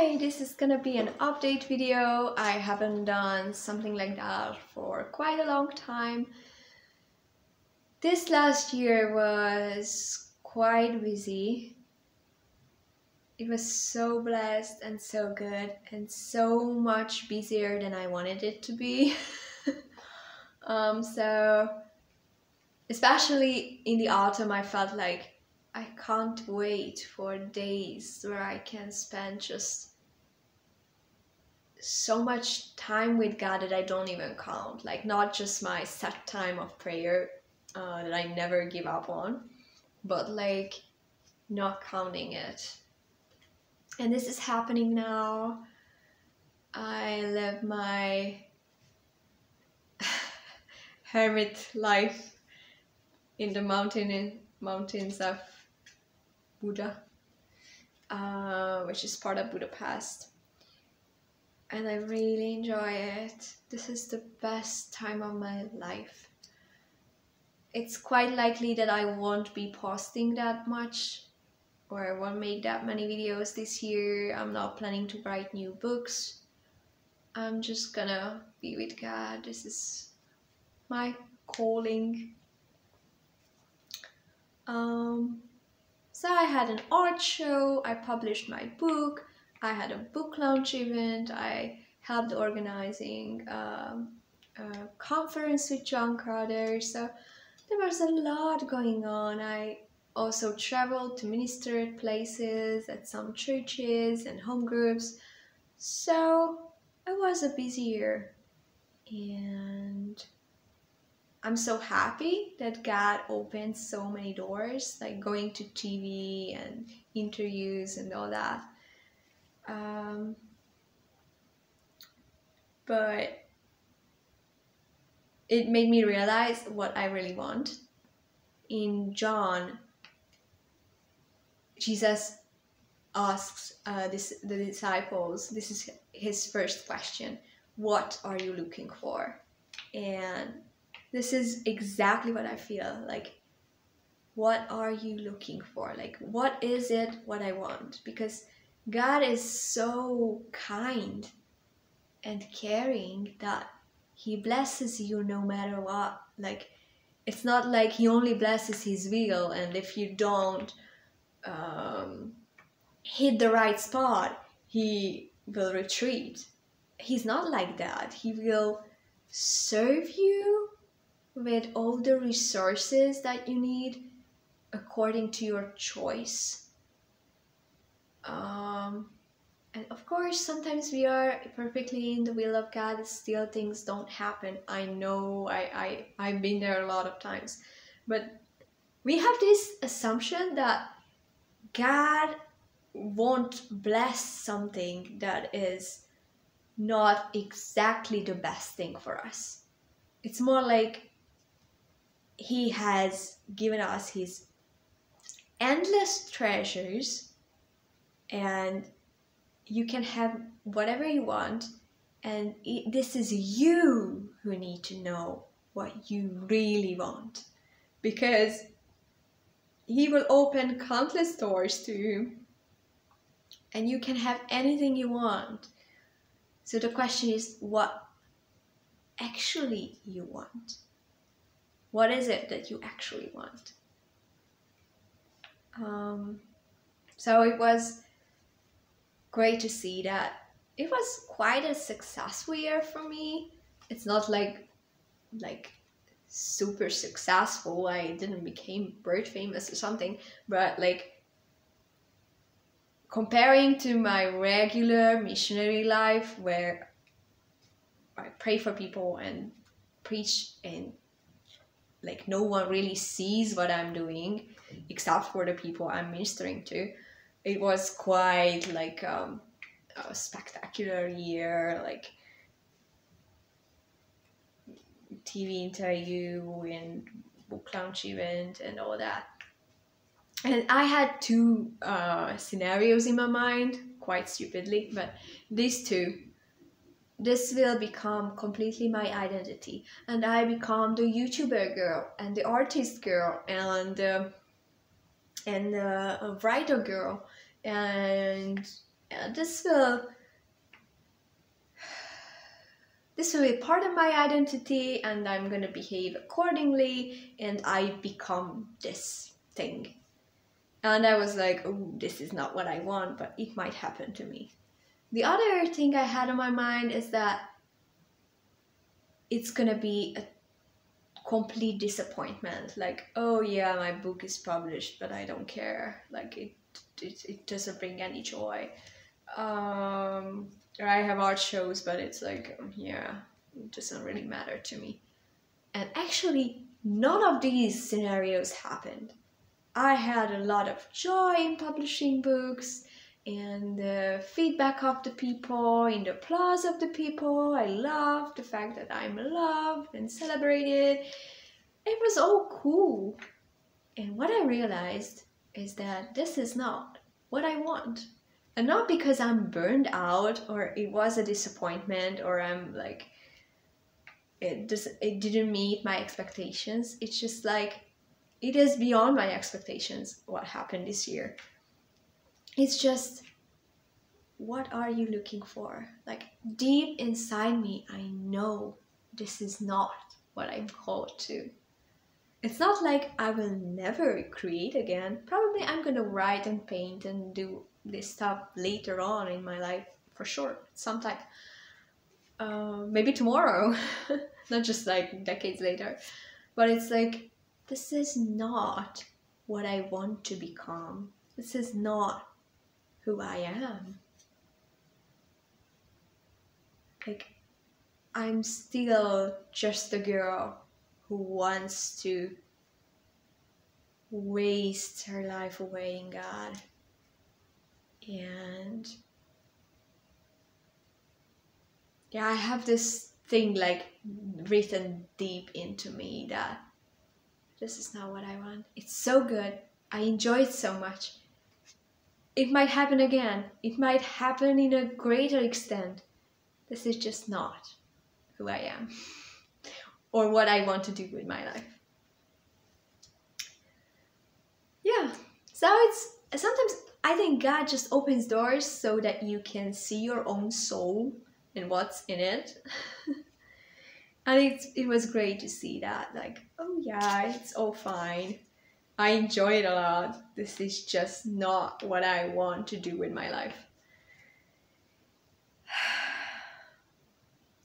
Hi, this is gonna be an update video. I haven't done something like that for quite a long time. This last year was quite busy. It was so blessed and so good and so much busier than I wanted it to be. So especially in the autumn, I felt like I can't wait for days where I can spend just so much time with God that I don't even count. Like, not just my set time of prayer that I never give up on, but like not counting it. And this is happening now. I live my hermit life in the mountains of Buddha, which is part of Budapest. And I really enjoy it. This is the best time of my life. It's quite likely that I won't be posting that much, or I won't make that many videos this year. I'm not planning to write new books. I'm just gonna be with God. This is my calling. So I had an art show, I published my book, I had a book launch event, I helped organizing a conference with John Crowder, so there was a lot going on. I also traveled to minister at places, at some churches and home groups, so it was a busy year, and I'm so happy that God opened so many doors, like going to TV and interviews and all that. But it made me realize what I really want. In John, Jesus asks the disciples, this is his first question, what are you looking for? And this is exactly what I feel like. What are you looking for? Like, what is it what I want? Because God is so kind and caring that He blesses you no matter what. Like, it's not like He only blesses His will, and if you don't hit the right spot, He will retreat. He's not like that. He will serve you with all the resources that you need according to your choice. And of course, sometimes we are perfectly in the will of God and still things don't happen. I know, I've been there a lot of times. But we have this assumption that God won't bless something that is not exactly the best thing for us. It's more like He has given us His endless treasures, and you can have whatever you want, and this is you who need to know what you really want, because He will open countless doors to you and you can have anything you want. So the question is, what actually you want? What is it that you actually want? So it was great to see that it was quite a successful year for me. It's not like super successful. I didn't become bird famous or something, but like comparing to my regular missionary life where I pray for people and preach and like no one really sees what I'm doing except for the people I'm ministering to, it was quite like a spectacular year, like TV interview and book launch event and all that. And I had two scenarios in my mind, quite stupidly, but these two. This will become completely my identity, and I become the YouTuber girl and the artist girl and a writer girl and this will be part of my identity, and I'm gonna behave accordingly, and I become this thing. And I was like, oh, this is not what I want, but it might happen to me. The other thing I had on my mind is that it's gonna be a complete disappointment. Like, oh yeah, my book is published, but I don't care. Like, it doesn't bring any joy. Or I have art shows, but it's like, yeah, it doesn't really matter to me. And actually, none of these scenarios happened. I had a lot of joy in publishing books, and the feedback of the people, and the applause of the people. I loved the fact that I'm loved and celebrated. It was all cool. And what I realized is that this is not what I want. And not because I'm burned out, or it was a disappointment, or I'm like, it didn't meet my expectations. It's just like, it is beyond my expectations what happened this year. It's just, what are you looking for? Like, deep inside me, I know this is not what I'm called to. It's not like I will never create again. Probably I'm gonna write and paint and do this stuff later on in my life, for sure, sometime. Maybe tomorrow, not just like decades later. But it's like, this is not what I want to become. This is not who I am. Like, I'm still just a girl who wants to waste her life away in God. And yeah, I have this thing like written deep into me that this is not what I want. It's so good. I enjoy it so much. It might happen again. It might happen in a greater extent. This is just not who I am or what I want to do with my life. Yeah, so it's sometimes I think God just opens doors so that you can see your own soul and what's in it. And it was great to see that, like, oh yeah, it's all fine. I enjoy it a lot. This is just not what I want to do with my life.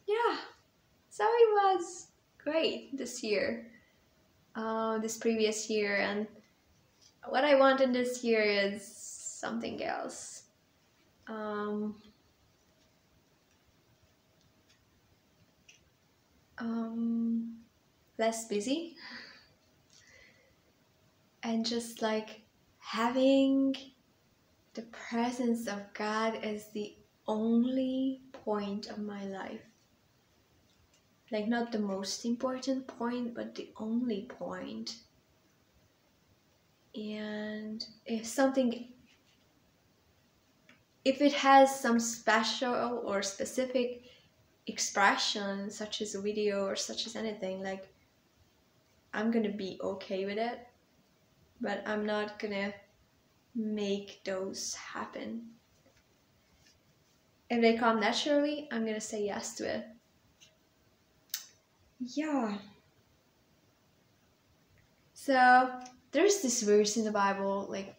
Yeah, so it was great this year, this previous year, and what I wanted this year is something else. Less busy, and just like having the presence of God as the only point of my life. Like, not the most important point, but the only point. And if it has some special or specific expression, such as a video or such as anything, like, I'm gonna be okay with it, but I'm not gonna make those happen. If they come naturally, I'm gonna say yes to it. Yeah. So there's this verse in the Bible, like,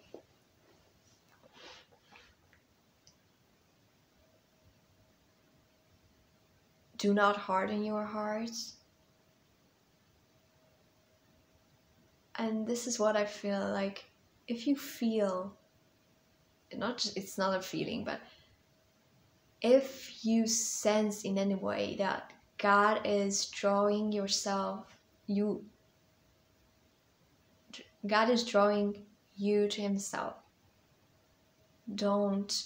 do not harden your hearts. And this is what I feel like. If you feel, it's not a feeling, but if you sense in any way that God is drawing you to Himself, don't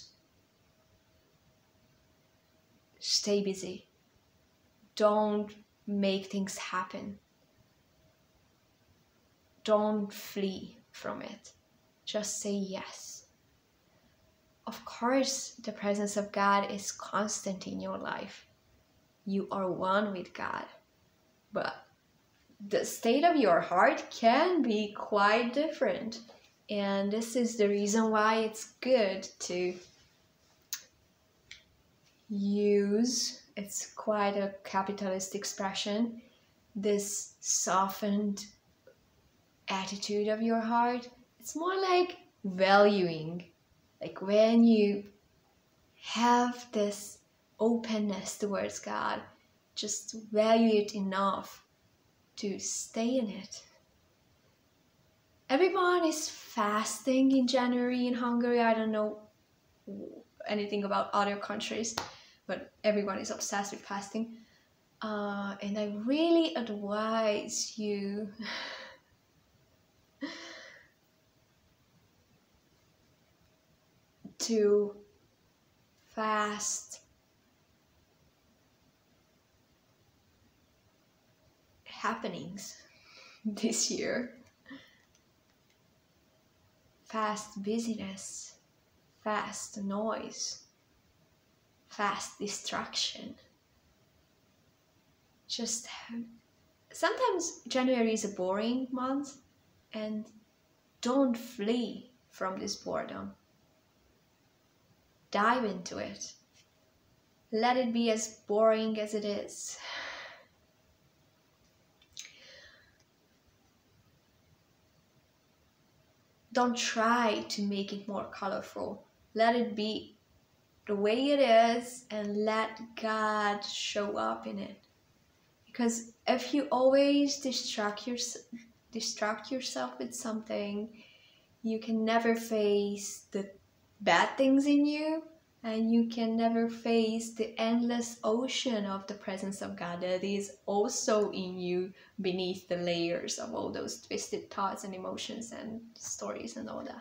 stay busy. Don't make things happen. Don't flee from it. Just say yes. Of course, the presence of God is constant in your life. You are one with God. But the state of your heart can be quite different. And this is the reason why it's good to use, it's quite a capitalist expression, this softened attitude of your heart. It's more like valuing, like when you have this openness towards God, just value it enough to stay in it. Everyone is fasting in January in Hungary. I don't know anything about other countries, but everyone is obsessed with fasting. And I really advise you to fast happenings this year. Fast busyness, fast noise, fast distraction. Just sometimes January is a boring month, and don't flee from this boredom. Dive into it. Let it be as boring as it is. Don't try to make it more colorful. Let it be the way it is and let God show up in it. Because if you always distract yourself with something, you can never face the bad things in you, and you can never face the endless ocean of the presence of God that is also in you beneath the layers of all those twisted thoughts and emotions and stories and all that.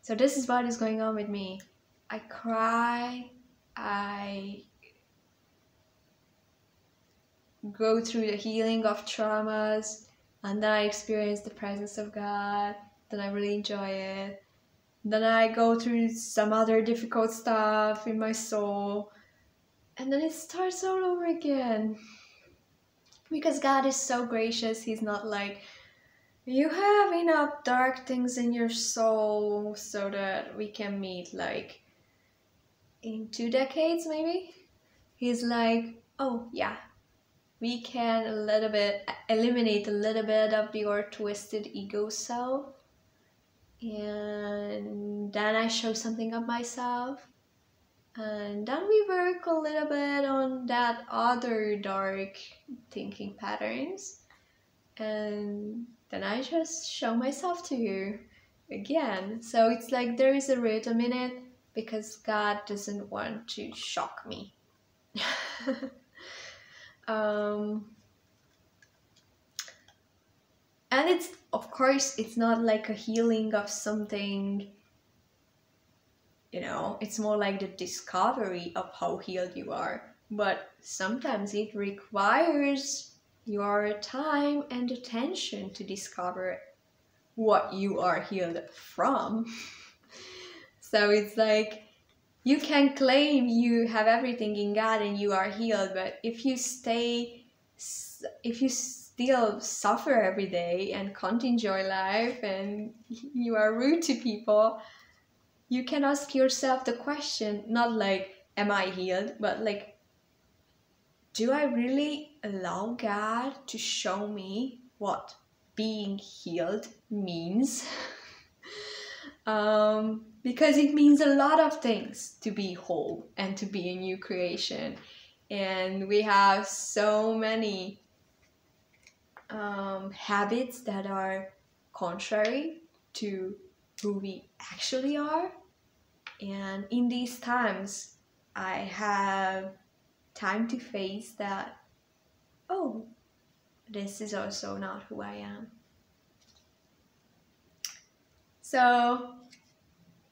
So this is what is going on with me. I cry, I go through the healing of traumas, and then I experience the presence of God, then I really enjoy it. Then I go through some other difficult stuff in my soul, and then it starts all over again. Because God is so gracious. He's not like, you have enough dark things in your soul so that we can meet like in 2 decades maybe. He's like, oh yeah, we can eliminate a little bit of your twisted ego self. And then I show something of myself, and then we work a little bit on that other dark thinking patterns, and then I just show myself to you again. So it's like there is a rhythm in it, because God doesn't want to shock me. And it's, of course, it's not like a healing of something, you know, it's more like the discovery of how healed you are. But sometimes it requires your time and attention to discover what you are healed from. So it's like, you can claim you have everything in God and you are healed, but if you still suffer every day and can't enjoy life and you are rude to people, you can ask yourself the question, not like, am I healed? But like, do I really allow God to show me what being healed means? Because it means a lot of things to be whole and to be a new creation. And we have so many habits that are contrary to who we actually are. And in these times, I have time to face that, oh, this is also not who I am. So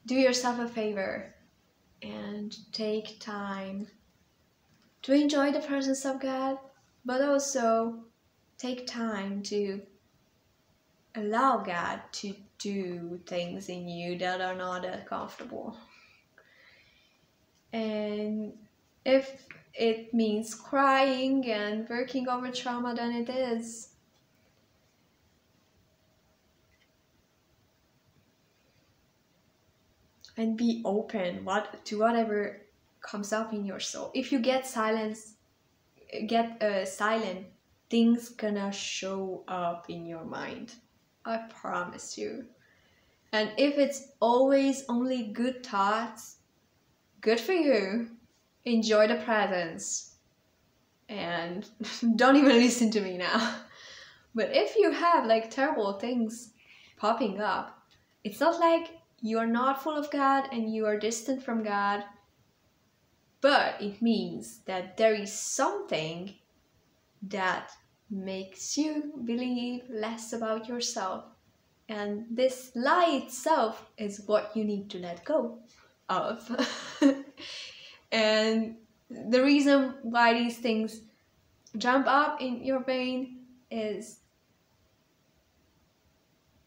do yourself a favor and take time to enjoy the presence of God, but also take time to allow God to do things in you that are not that comfortable. And if it means crying and working over trauma, then it is. And be open to whatever comes up in your soul. If you get silent, things gonna show up in your mind. I promise you. And if it's always only good thoughts, good for you. Enjoy the presence. And don't even listen to me now. But if you have like terrible things popping up, it's not like you are not full of God and you are distant from God, but it means that there is something that makes you believe less about yourself. And this lie itself is what you need to let go of. And the reason why these things jump up in your brain is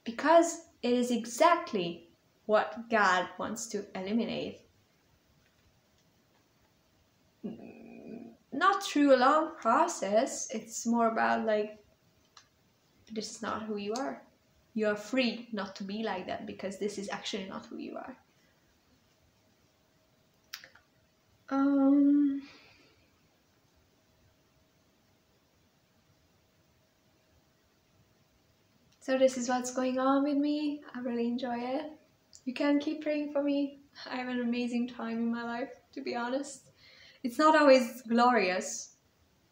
because it is exactly what God wants to eliminate. Not through a long process, it's more about like, this is not who you are. You are free not to be like that because this is actually not who you are. So this is what's going on with me. I really enjoy it. You can keep praying for me. I have an amazing time in my life, to be honest. It's not always glorious,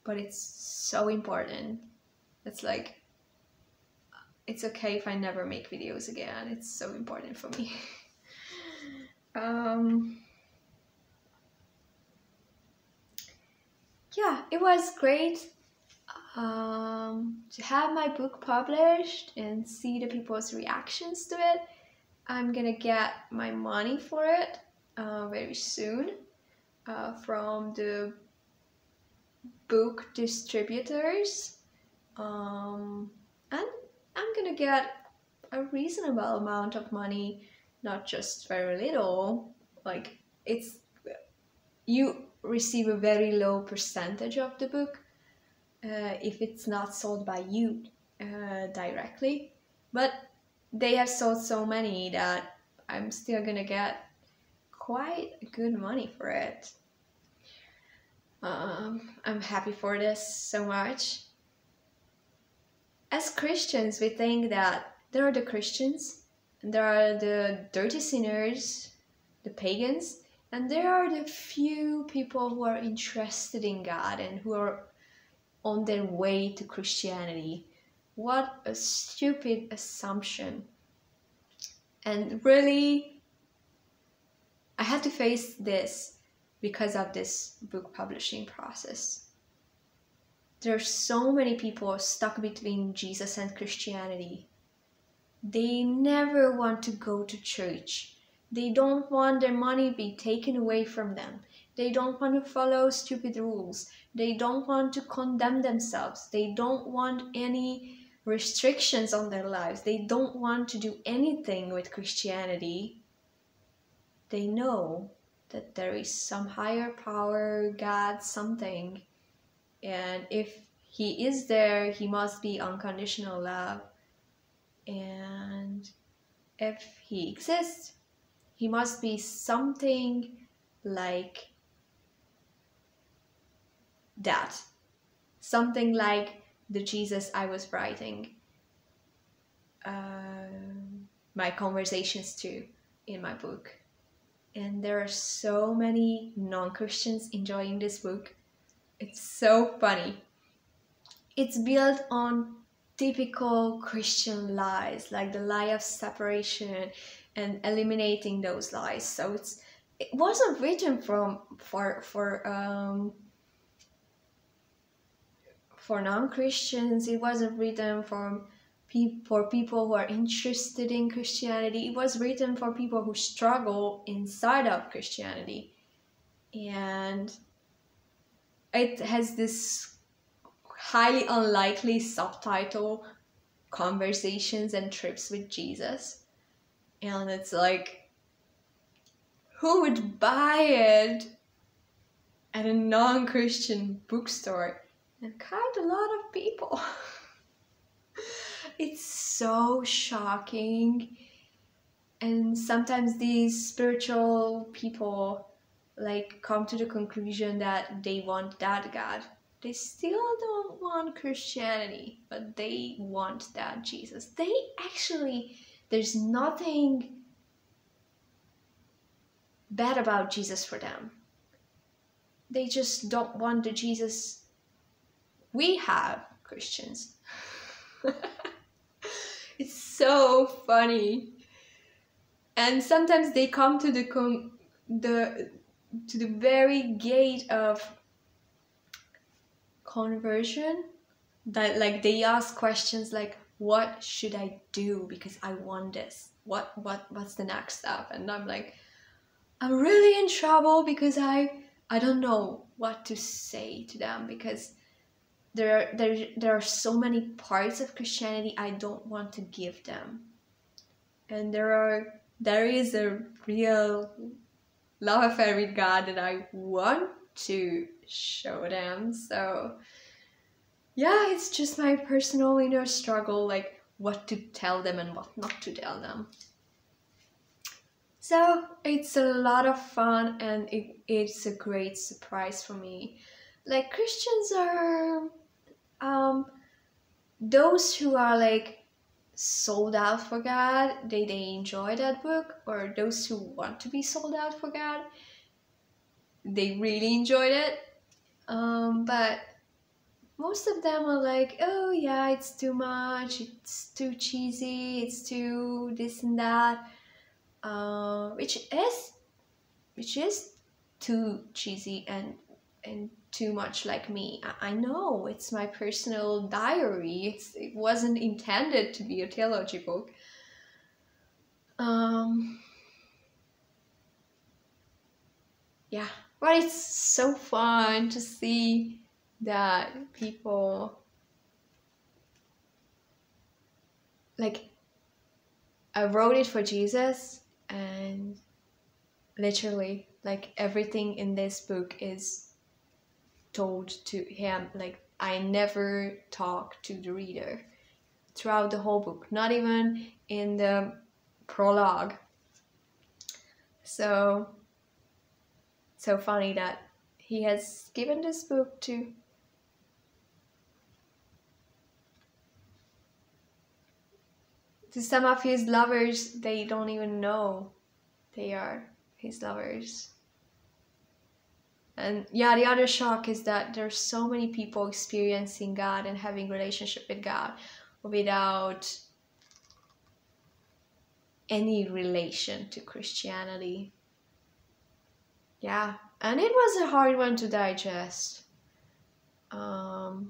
but it's so important. It's like, it's okay if I never make videos again. It's so important for me. Yeah, it was great to have my book published and see the people's reactions to it. I'm gonna get my money for it very soon from the book distributors, and I'm gonna get a reasonable amount of money, not just very little. Like, you receive a very low percentage of the book if it's not sold by you directly, but they have sold so many that I'm still gonna get quite good money for it. I'm happy for this so much. As Christians, we think that there are the Christians, and there are the dirty sinners, the pagans, and there are the few people who are interested in God and who are on their way to Christianity. What a stupid assumption. And really, I had to face this because of this book publishing process. There are so many people stuck between Jesus and Christianity. They never want to go to church. They don't want their money be taken away from them. They don't want to follow stupid rules. They don't want to condemn themselves. They don't want any restrictions on their lives. They don't want to do anything with Christianity. They know that there is some higher power, God, something. And if He is there, He must be unconditional love. And if He exists, He must be something like that. Something like the Jesus I was writing my conversations to in my book. And there are so many non-Christians enjoying this book. It's so funny. It's built on typical Christian lies, like the lie of separation and eliminating those lies. So it wasn't written for non-Christians. It wasn't written for people who are interested in Christianity. It was written for people who struggle inside of Christianity. And it has this highly unlikely subtitle, Conversations and Trips with Jesus. And it's like, who would buy it at a non-Christian bookstore? And quite a lot of people. It's so shocking. And sometimes these spiritual people, like come to the conclusion that they want that God. They still don't want Christianity, but they want that Jesus. They actually, there's nothing bad about Jesus for them. They just don't want the Jesus we have, Christians. It's so funny. And sometimes they come to the very gate of conversion, that like they ask questions like, what should I do because I want this? What's the next step? And I'm like, I'm really in trouble because I don't know what to say to them, because there are so many parts of Christianity I don't want to give them. And there is a real love affair with God that I want to show them. So yeah, it's just my personal inner struggle, like what to tell them and what not to tell them. So it's a lot of fun, and it's a great surprise for me. Like, Christians are those who are like sold out for God, they enjoy that book, or those who want to be sold out for God, they really enjoyed it. But most of them are like, oh yeah, it's too much, it's too cheesy, it's too this and that. Which is too cheesy and too much like me. I know, it's my personal diary. It wasn't intended to be a theology book. Yeah, but it's so fun to see that people, like, I wrote it for Jesus, and literally, like, everything in this book is told to him. Like, I never talk to the reader throughout the whole book, not even in the prologue. So funny that he has given this book to some of his lovers. They don't even know they are his lovers. And yeah, the other shock is that there's so many people experiencing God and having relationship with God without any relation to Christianity. Yeah, and it was a hard one to digest. Yeah,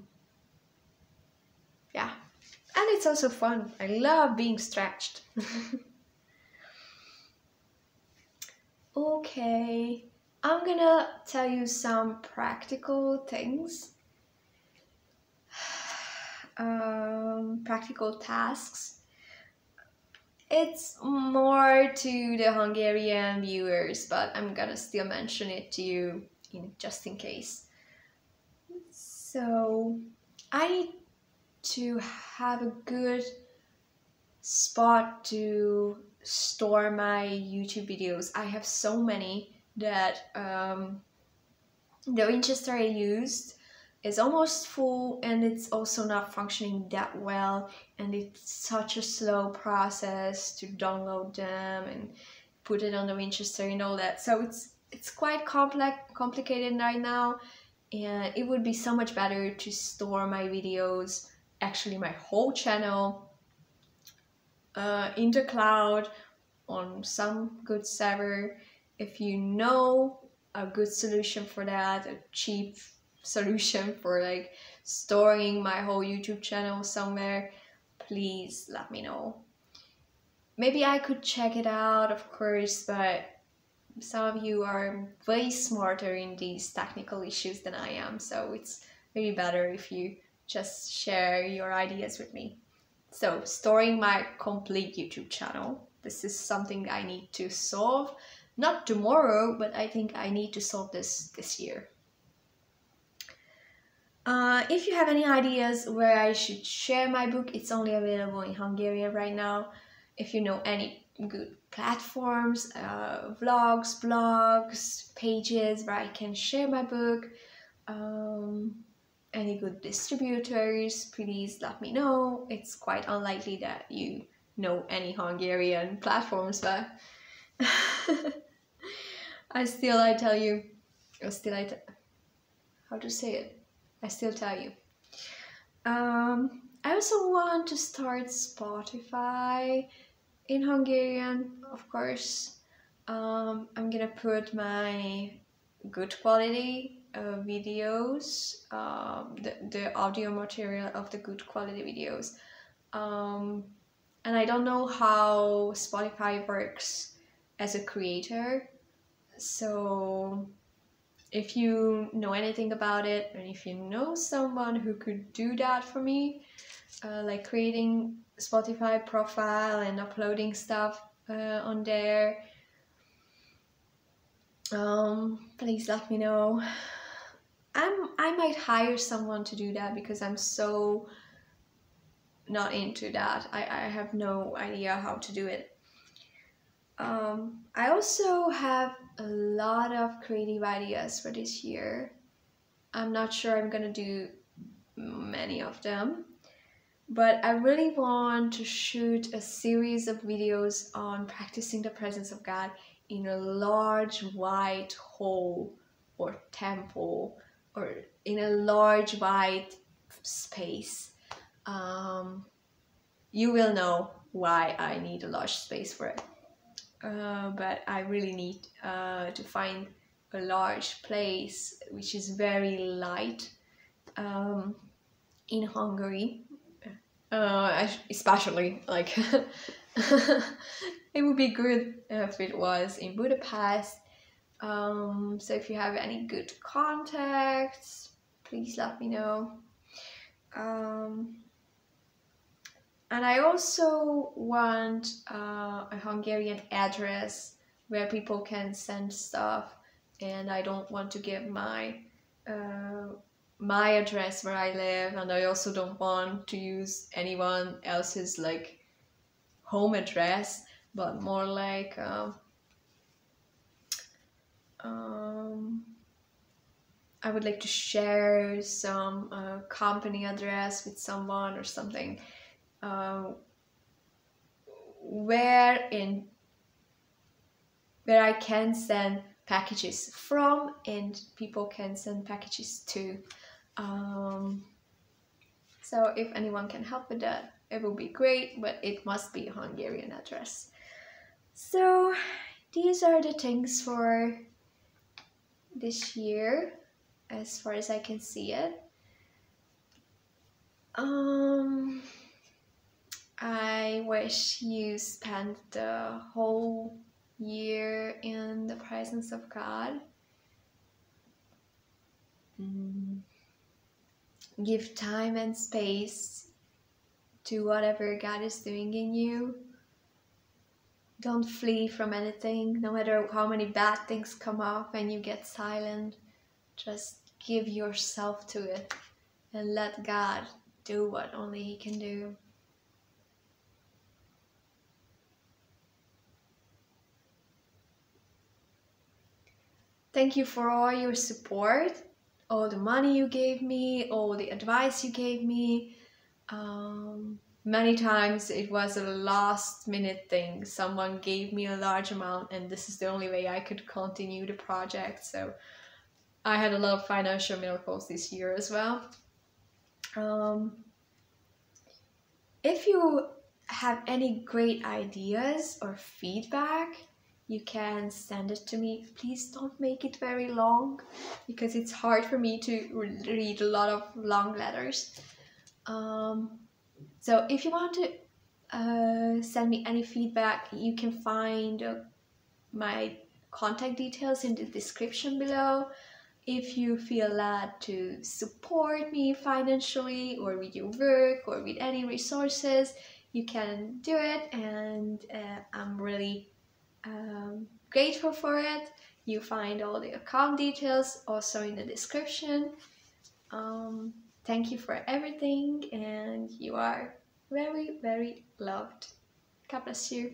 and it's also fun. I love being stretched. Okay, I'm gonna tell you some practical things, practical tasks. It's more to the Hungarian viewers, but I'm gonna still mention it to you just in case. So I need to have a good spot to store my YouTube videos. I have so many that the Winchester I used is almost full, and it's also not functioning that well, and it's such a slow process to download them and put it on the Winchester and all that. So it's quite complicated right now, and it would be so much better to store my videos, actually my whole channel, in the cloud on some good server. If you know a good solution for that, a cheap solution for like storing my whole YouTube channel somewhere, please let me know. Maybe I could check it out, of course, but some of you are way smarter in these technical issues than I am, so it's maybe better if you just share your ideas with me. So, storing my complete YouTube channel. This is something I need to solve. Not tomorrow, but I think I need to solve this year. If you have any ideas where I should share my book, it's only available in Hungarian right now. If you know any good platforms, vlogs, blogs, pages where I can share my book. Any good distributors, please let me know. It's quite unlikely that you know any Hungarian platforms, but I tell you, how to say it? I still tell you. I also want to start Spotify in Hungarian, of course. I'm gonna put my good quality videos, the audio material of the good quality videos. And I don't know how Spotify works as a creator, so if you know anything about it, and if you know someone who could do that for me, like creating Spotify profile and uploading stuff on there, please let me know. I might hire someone to do that because I'm so not into that. I have no idea how to do it. I also have a lot of creative ideas for this year. I'm not sure I'm gonna do many of them, but I really want to shoot a series of videos on practicing the presence of God in a large white hall or temple, or in a large white space. You will know why I need a large space for it. But I really need to find a large place which is very light in Hungary, especially like it would be good if it was in Budapest. So if you have any good contacts, please let me know. And I also want a Hungarian address where people can send stuff, and I don't want to give my address where I live, and I also don't want to use anyone else's like home address, but more like I would like to share some company address with someone or something. Where I can send packages from and people can send packages to. So if anyone can help with that, it will be great, but it must be a Hungarian address. So these are the things for this year as far as I can see it. I wish you spent the whole year in the presence of God. Give time and space to whatever God is doing in you. Don't flee from anything, no matter how many bad things come up and you get silent. Just give yourself to it and let God do what only He can do. Thank you for all your support, all the money you gave me, all the advice you gave me. Many times it was a last minute thing. Someone gave me a large amount and this is the only way I could continue the project. So I had a lot of financial miracles this year as well. If you have any great ideas or feedback, you can send it to me. Please don't make it very long because it's hard for me to read a lot of long letters. So if you want to send me any feedback, you can find my contact details in the description below. If you feel led to support me financially or with your work or with any resources, you can do it, and I'm really grateful for it. You find all the account details also in the description. Thank you for everything, and you are very, very loved. God bless you.